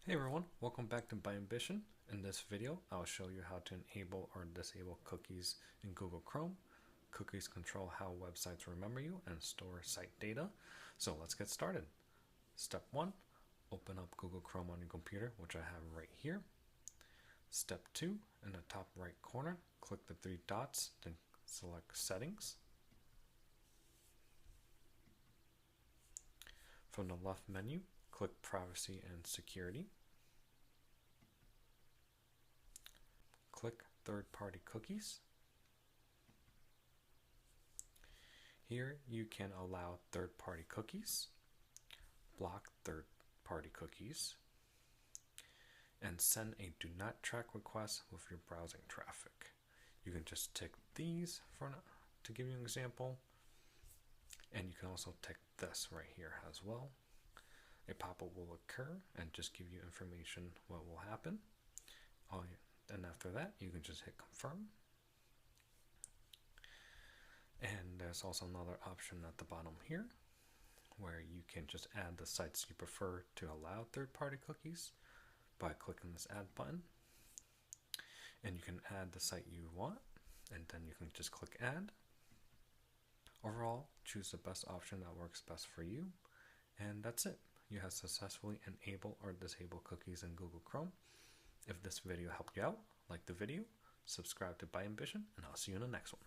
Hey everyone, welcome back to ByAmbition. In this video, I'll show you how to enable or disable cookies in Google Chrome. Cookies control how websites remember you and store site data. So let's get started. Step 1, open up Google Chrome on your computer, which I have right here. Step 2, in the top right corner, click the three dots, then select Settings. From the left menu, click Privacy and Security. Click Third-Party Cookies. Here you can allow third-party cookies, block third-party cookies, and send a do not track request with your browsing traffic. You can just tick these to give you an example, and you can also tick this right here as well. A pop-up will occur and just give you information what will happen. And after that, you can just hit confirm. And there's also another option at the bottom here where you can just add the sites you prefer to allow third-party cookies by clicking this add button. And you can add the site you want, and then you can just click add. Overall, choose the best option that works best for you. And that's it. You have successfully enabled or disabled cookies in Google Chrome. If this video helped you out, like the video, subscribe to ByAmbition, and I'll see you in the next one.